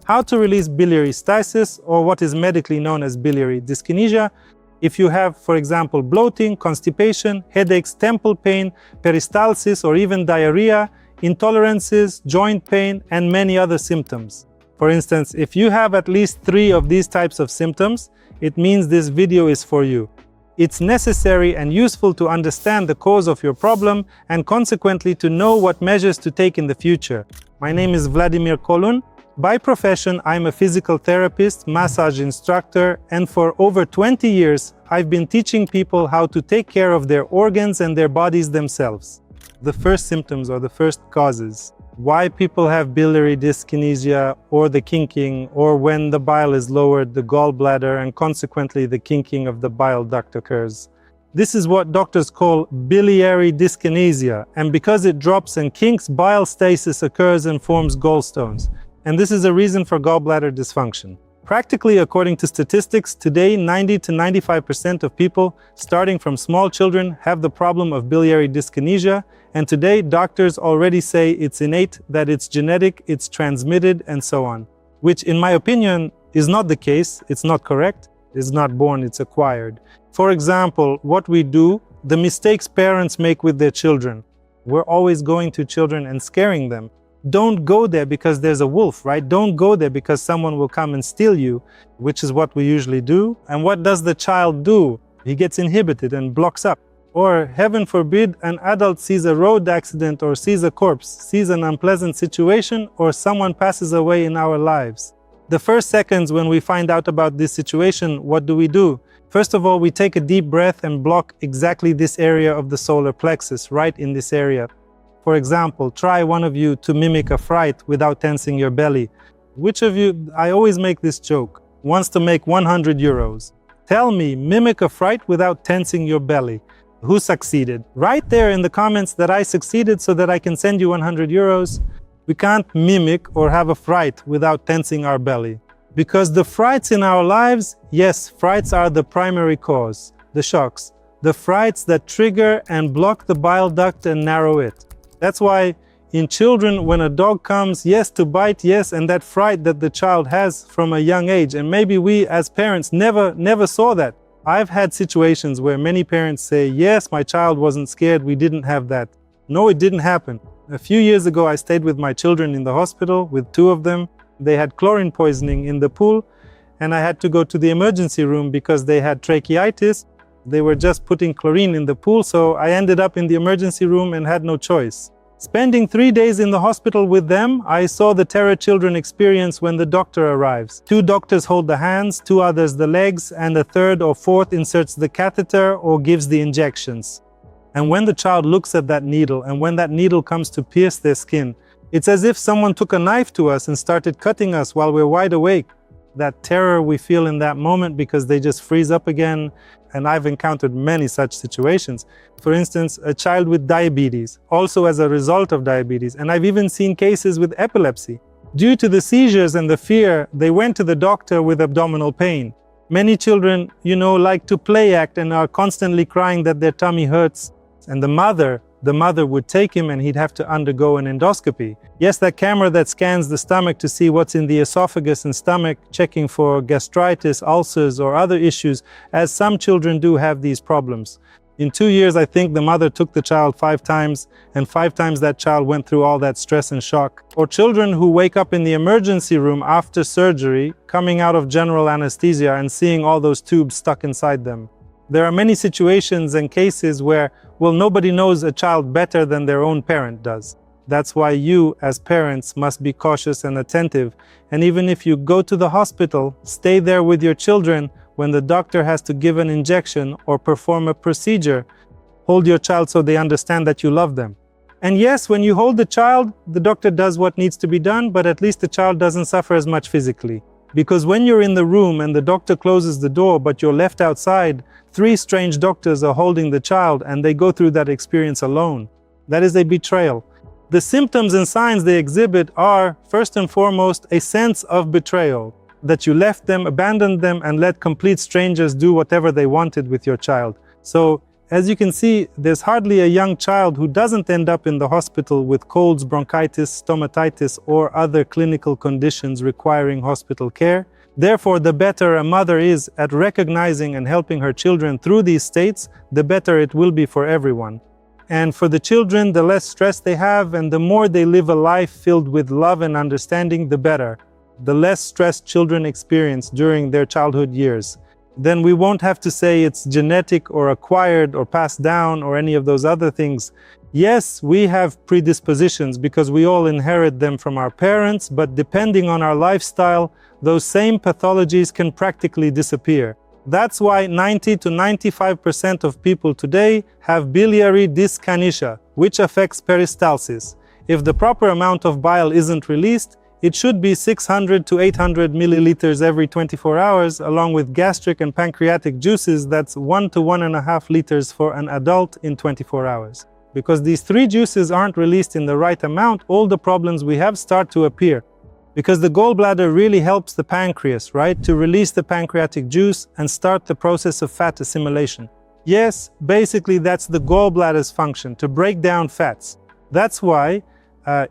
How to release biliary stasis, or what is medically known as biliary dyskinesia, if you have, for example, bloating, constipation, headaches, temple pain, peristalsis, or even diarrhea, intolerances, joint pain, and many other symptoms. For instance, if you have at least 3 of these types of symptoms, it means this video is for you. It's necessary and useful to understand the cause of your problem and consequently to know what measures to take in the future. My name is Vladimir Colun. By profession, I'm a physical therapist, massage instructor, and for over 20 years, I've been teaching people how to take care of their organs and their bodies themselves. The first symptoms or the first causes. Why people have biliary dyskinesia or the kinking, or when the bile is lowered, the gallbladder, and consequently the kinking of the bile duct occurs. This is what doctors call biliary dyskinesia, and because it drops and kinks, bile stasis occurs and forms gallstones. And this is a reason for gallbladder dysfunction. Practically, according to statistics, today 90 to 95% of people, starting from small children, have the problem of biliary dyskinesia, and today doctors already say it's innate, that it's genetic, it's transmitted, and so on. Which, in my opinion, is not the case. It's not correct. It's not born, it's acquired. For example, what we do, the mistakes parents make with their children. We're always going to children and scaring them. Don't go there because there's a wolf, right? Don't go there because someone will come and steal you, which is what we usually do. And what does the child do? He gets inhibited and blocks up. Or, heaven forbid, an adult sees a road accident or sees a corpse, sees an unpleasant situation, or someone passes away in our lives. The first seconds when we find out about this situation, what do? First of all, we take a deep breath and block exactly this area of the solar plexus, right in this area. For example, try one of you to mimic a fright without tensing your belly. Which of you, I always make this joke, wants to make 100 euros? Tell me, mimic a fright without tensing your belly. Who succeeded? Write there in the comments that I succeeded so that I can send you 100 euros. We can't mimic or have a fright without tensing our belly. Because the frights in our lives, yes, frights are the primary cause, the shocks. The frights that trigger and block the bile duct and narrow it. That's why in children, when a dog comes, yes, to bite, yes, and that fright that the child has from a young age, and maybe we as parents never saw that. I've had situations where many parents say, yes, my child wasn't scared, we didn't have that. No, it didn't happen. A few years ago, I stayed with my children in the hospital with 2 of them. They had chlorine poisoning in the pool, and I had to go to the emergency room because they had tracheitis. They were just putting chlorine in the pool, so I ended up in the emergency room and had no choice. Spending 3 days in the hospital with them, I saw the terror children experience when the doctor arrives. 2 doctors hold the hands, 2 others the legs, and a 3rd or 4th inserts the catheter or gives the injections. And when the child looks at that needle, and when that needle comes to pierce their skin, it's as if someone took a knife to us and started cutting us while we're wide awake. That terror we feel in that moment because they just freeze up again. And I've encountered many such situations. For instance, a child with diabetes, also as a result of diabetes. And I've even seen cases with epilepsy. Due to the seizures and the fear, they went to the doctor with abdominal pain. Many children, like to play act and are constantly crying that their tummy hurts. And the mother would take him and he'd have to undergo an endoscopy. Yes, that camera that scans the stomach to see what's in the esophagus and stomach, checking for gastritis, ulcers, or other issues, as some children do have these problems. In 2 years, I think the mother took the child 5 times, and 5 times that child went through all that stress and shock. Or children who wake up in the emergency room after surgery, coming out of general anesthesia and seeing all those tubes stuck inside them. There are many situations and cases where, nobody knows a child better than their own parent does. That's why you, as parents, must be cautious and attentive. And even if you go to the hospital, stay there with your children when the doctor has to give an injection or perform a procedure. Hold your child so they understand that you love them. And yes, when you hold the child, the doctor does what needs to be done, but at least the child doesn't suffer as much physically. Because when you're in the room and the doctor closes the door, but you're left outside, 3 strange doctors are holding the child and they go through that experience alone. That is a betrayal. The symptoms and signs they exhibit are, first and foremost, a sense of betrayal. That you left them, abandoned them, and let complete strangers do whatever they wanted with your child. So As you can see, there's hardly a young child who doesn't end up in the hospital with colds, bronchitis, stomatitis, or other clinical conditions requiring hospital care. Therefore, the better a mother is at recognizing and helping her children through these states, the better it will be for everyone. And for the children, the less stress they have and the more they live a life filled with love and understanding, the better. The less stress children experience during their childhood years. Then we won't have to say it's genetic or acquired or passed down or any of those other things. Yes, we have predispositions because we all inherit them from our parents, but depending on our lifestyle, those same pathologies can practically disappear. That's why 90 to 95% of people today have biliary dyskinesia, which affects peristalsis. If the proper amount of bile isn't released, it should be 600 to 800 milliliters every 24 hours, along with gastric and pancreatic juices. That's 1 to 1.5 liters for an adult in 24 hours. Because these three juices aren't released in the right amount, all the problems we have start to appear. Because the gallbladder really helps the pancreas, right, to release the pancreatic juice and start the process of fat assimilation. Yes, basically that's the gallbladder's function, to break down fats. That's why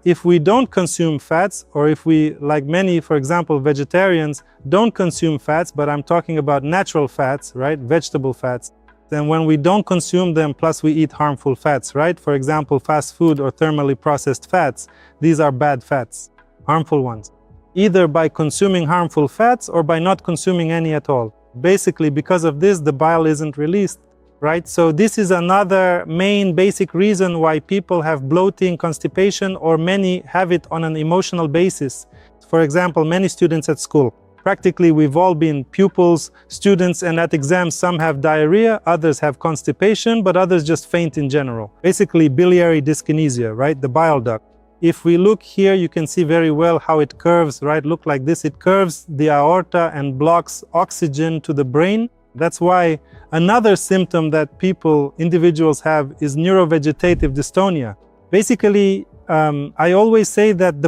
if we don't consume fats, or if we, like many, for example, vegetarians, don't consume fats, but I'm talking about natural fats, right, vegetable fats, then when we don't consume them, plus we eat harmful fats, right, for example, fast food or thermally processed fats, these are bad fats, harmful ones, either by consuming harmful fats or by not consuming any at all. Basically, because of this, the bile isn't released. Right? So this is another main basic reason why people have bloating, constipation, or many have it on an emotional basis. For example, many students at school. Practically, we've all been pupils, students, and at exams, some have diarrhea, others have constipation, but others just faint in general. Basically, biliary dyskinesia, right? The bile duct. If we look here, you can see very well how it curves, right? Look like this. It curves the aorta and blocks oxygen to the brain. That's why another symptom that individuals have is neurovegetative dystonia. Basically, I always say that in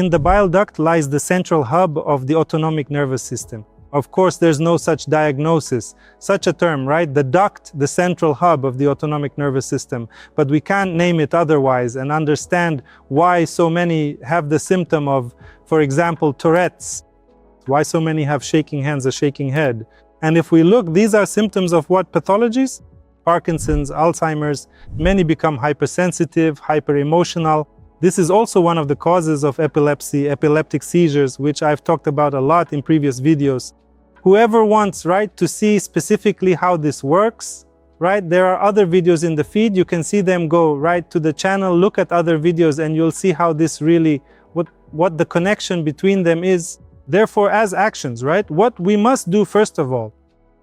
the bile duct lies the central hub of the autonomic nervous system. Of course, there's no such diagnosis, such a term, right? The duct, the central hub of the autonomic nervous system. But we can't name it otherwise and understand why so many have the symptom of, for example, Tourette's. Why so many have shaking hands or shaking head. And if we look, these are symptoms of what pathologies? Parkinson's, Alzheimer's. Many become hypersensitive, hyper-emotional. This is also one of the causes of epilepsy, epileptic seizures, which I've talked about a lot in previous videos. Whoever wants, right, to see specifically how this works, right, there are other videos in the feed. You can see them, go right to the channel, look at other videos, and you'll see how this really, what the connection between them is. Therefore, as actions, right, what we must do first of all,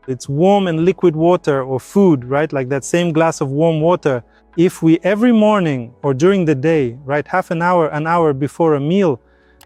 it's warm and liquid water or food, right, like that same glass of warm water. If we every morning or during the day, right, half an hour before a meal,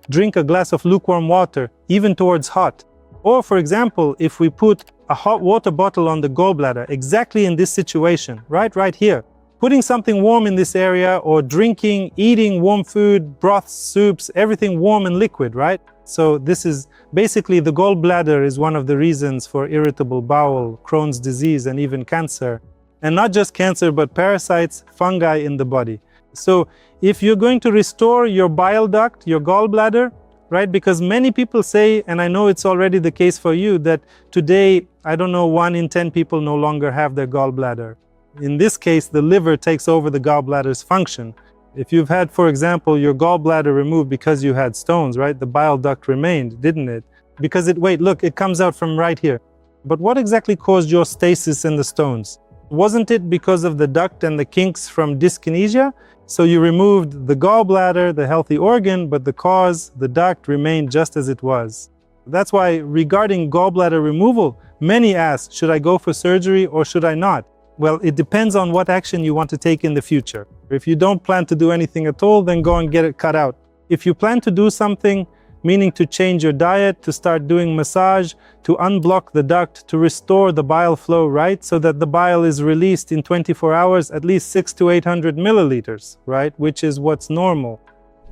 drink a glass of lukewarm water, even towards hot. Or for example, if we put a hot water bottle on the gallbladder, exactly in this situation, right here, putting something warm in this area, or drinking, eating warm food, broths, soups, everything warm and liquid, right? So this is basically, the gallbladder is one of the reasons for irritable bowel, Crohn's disease, and even cancer. And not just cancer, but parasites, fungi in the body. So if you're going to restore your bile duct, your gallbladder, right? Because many people say, and I know it's already the case for you, that today, I don't know, 1 in 10 people no longer have their gallbladder. In this case, the liver takes over the gallbladder's function. If you've had, for example, your gallbladder removed because you had stones, right? The bile duct remained, didn't it? Because wait, look, it comes out from right here. But what exactly caused your stasis and the stones? Wasn't it because of the duct and the kinks from dyskinesia? So you removed the gallbladder, the healthy organ, but the cause, the duct, remained just as it was. That's why regarding gallbladder removal, many ask, should I go for surgery or should I not? Well, it depends on what action you want to take in the future. If you don't plan to do anything at all, then go and get it cut out. If you plan to do something, meaning to change your diet, to start doing massage, to unblock the duct, to restore the bile flow, right? So that the bile is released in 24 hours, at least 600 to 800 milliliters, right? Which is what's normal.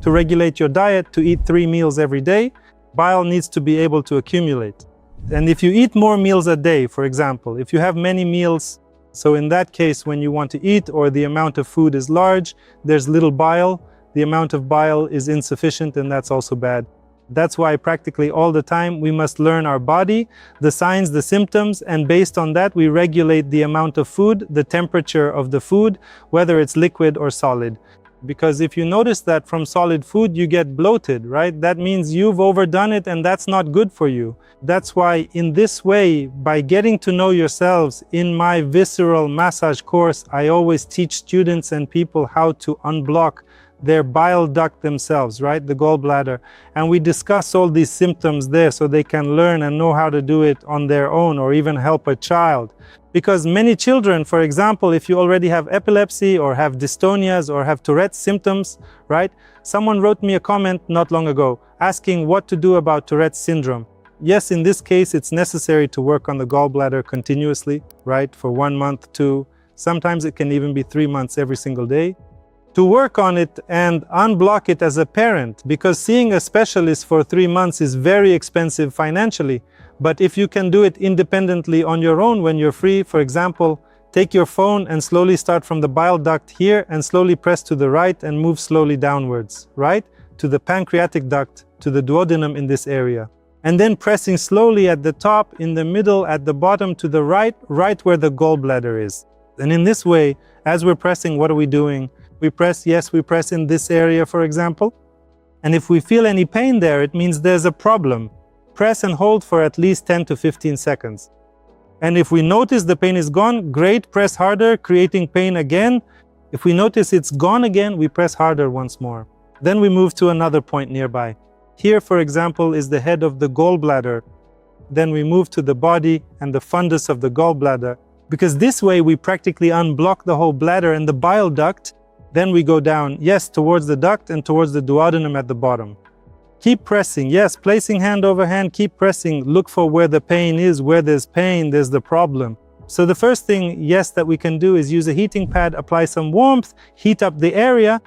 To regulate your diet, to eat 3 meals every day, bile needs to be able to accumulate. And if you eat more meals a day, for example, if you have many meals, So in that case, when you want to eat or the amount of food is large, there's little bile, the amount of bile is insufficient, and that's also bad. That's why practically all the time we must learn our body, the signs, the symptoms, and based on that we regulate the amount of food, the temperature of the food, whether it's liquid or solid. Because if you notice that from solid food you get bloated, right? That means you've overdone it and that's not good for you. That's why in this way, by getting to know yourselves, in my visceral massage course, I always teach students and people how to unblock their bile duct themselves, right? The gallbladder. And we discuss all these symptoms there so they can learn and know how to do it on their own or even help a child. Because many children, for example, if you already have epilepsy or have dystonias or have Tourette's symptoms, right? Someone wrote me a comment not long ago asking what to do about Tourette's syndrome. Yes, in this case, it's necessary to work on the gallbladder continuously, right? For 1 month, 2, sometimes it can even be 3 months every single day. To work on it and unblock it as a parent, because seeing a specialist for 3 months is very expensive financially. But if you can do it independently on your own when you're free, for example, take your phone and slowly start from the bile duct here and slowly press to the right and move slowly downwards, right? To the pancreatic duct, to the duodenum in this area. And then pressing slowly at the top, in the middle, at the bottom, to the right, right where the gallbladder is. And in this way, as we're pressing, what are we doing? We press, yes, we press in this area, for example. And if we feel any pain there, it means there's a problem. Press and hold for at least 10 to 15 seconds. And if we notice the pain is gone, great, press harder, creating pain again. If we notice it's gone again, we press harder once more. Then we move to another point nearby. Here, for example, is the head of the gallbladder. Then we move to the body and the fundus of the gallbladder. Because this way we practically unblock the whole bladder and the bile duct. Then we go down, yes, towards the duct and towards the duodenum at the bottom. Keep pressing, yes, placing hand over hand, keep pressing, look for where the pain is, where there's pain, there's the problem. So the first thing, yes, that we can do is use a heating pad, apply some warmth, heat up the area.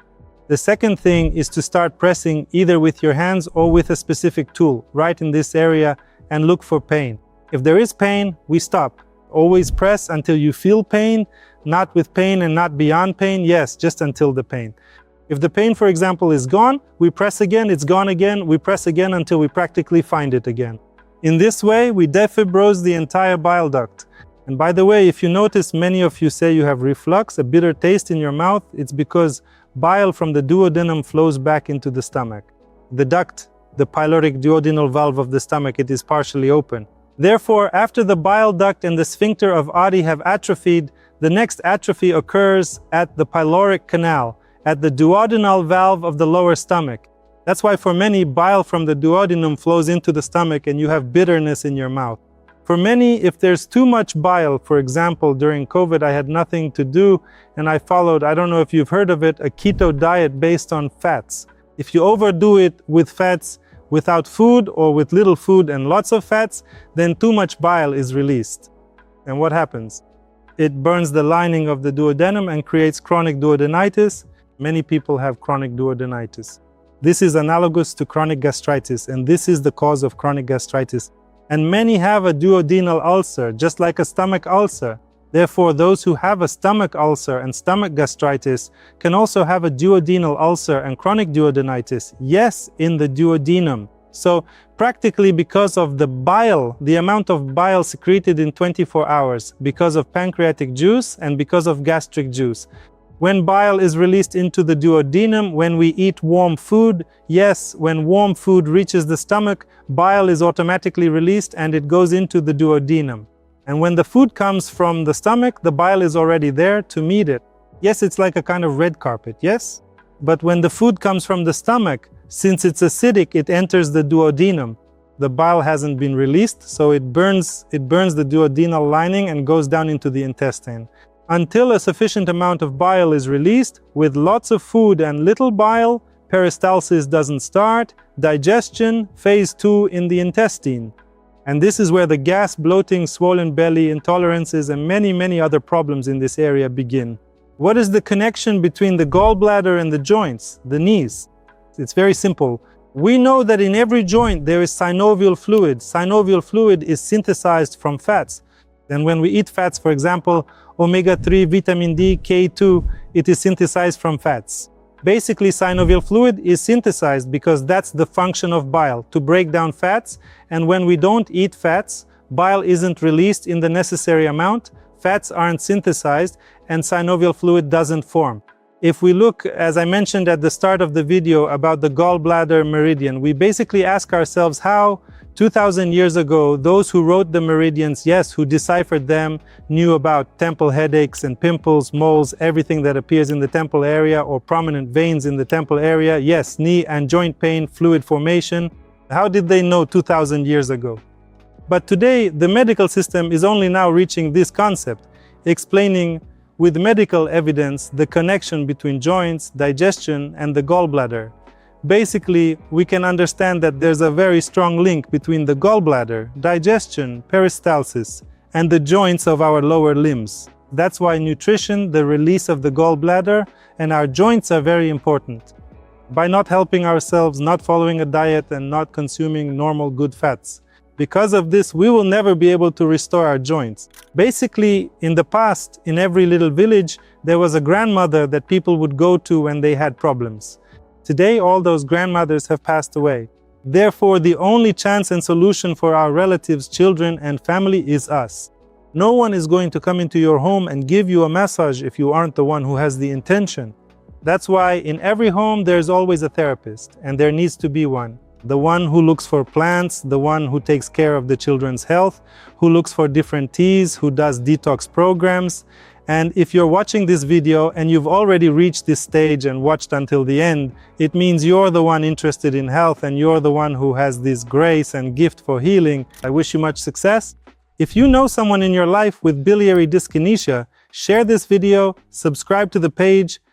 The second thing is to start pressing either with your hands or with a specific tool, right in this area, and look for pain. If there is pain, we stop. Always press until you feel pain, not with pain and not beyond pain, yes, just until the pain. If the pain, for example, is gone, we press again, it's gone again, we press again until we practically find it again. In this way, we defibrose the entire bile duct. And by the way, if you notice, many of you say you have reflux, a bitter taste in your mouth, it's because bile from the duodenum flows back into the stomach. The duct, the pyloric duodenal valve of the stomach, it is partially open. Therefore, after the bile duct and the sphincter of Oddi have atrophied, the next atrophy occurs at the pyloric canal, at the duodenal valve of the lower stomach. That's why for many, bile from the duodenum flows into the stomach and you have bitterness in your mouth. For many, if there's too much bile, for example, during COVID, I had nothing to do and I followed, I don't know if you've heard of it, a keto diet based on fats. If you overdo it with fats, without food or with little food and lots of fats, then too much bile is released. And what happens? It burns the lining of the duodenum and creates chronic duodenitis. Many people have chronic duodenitis. This is analogous to chronic gastritis, and this is the cause of chronic gastritis. And many have a duodenal ulcer, just like a stomach ulcer. Therefore, those who have a stomach ulcer and stomach gastritis can also have a duodenal ulcer and chronic duodenitis, yes, in the duodenum. So practically because of the bile, the amount of bile secreted in 24 hours, because of pancreatic juice and because of gastric juice. When bile is released into the duodenum, when we eat warm food, yes, when warm food reaches the stomach, bile is automatically released and it goes into the duodenum. And when the food comes from the stomach, the bile is already there to meet it. Yes, it's like a kind of red carpet, yes? But when the food comes from the stomach, since it's acidic, it enters the duodenum. The bile hasn't been released, so it burns the duodenal lining and goes down into the intestine. Until a sufficient amount of bile is released, with lots of food and little bile, peristalsis doesn't start, digestion, phase 2 in the intestine. And this is where the gas, bloating, swollen belly, intolerances, and many other problems in this area begin. What is the connection between the gallbladder and the joints, the knees? It's very simple. We know that in every joint there is synovial fluid. Synovial fluid is synthesized from fats. Then when we eat fats, for example, omega-3, vitamin D, K2, it is synthesized from fats. Basically, synovial fluid is synthesized because that's the function of bile, to break down fats, and when we don't eat fats, bile isn't released in the necessary amount, fats aren't synthesized, and synovial fluid doesn't form. If we look, as I mentioned at the start of the video about the gallbladder meridian, we basically ask ourselves how 2000 years ago, those who wrote the meridians, yes, who deciphered them, knew about temple headaches and pimples, moles, everything that appears in the temple area, or prominent veins in the temple area, yes, knee and joint pain, fluid formation. How did they know 2000 years ago? But today, the medical system is only now reaching this concept, explaining with medical evidence the connection between joints, digestion, and the gallbladder. Basically, we can understand that there's a very strong link between the gallbladder, digestion, peristalsis, and the joints of our lower limbs. That's why nutrition, the release of the gallbladder, and our joints are very important. By not helping ourselves, not following a diet, and not consuming normal good fats. Because of this, we will never be able to restore our joints. Basically, in the past, in every little village, there was a grandmother that people would go to when they had problems. Today, all those grandmothers have passed away. Therefore, the only chance and solution for our relatives, children, and family is us. No one is going to come into your home and give you a massage if you aren't the one who has the intention. That's why in every home there's always a therapist, and there needs to be one. The one who looks for plants, the one who takes care of the children's health, who looks for different teas, who does detox programs. And if you're watching this video and you've already reached this stage and watched until the end, it means you're the one interested in health and you're the one who has this grace and gift for healing. I wish you much success. If you know someone in your life with biliary dyskinesia, share this video, subscribe to the page,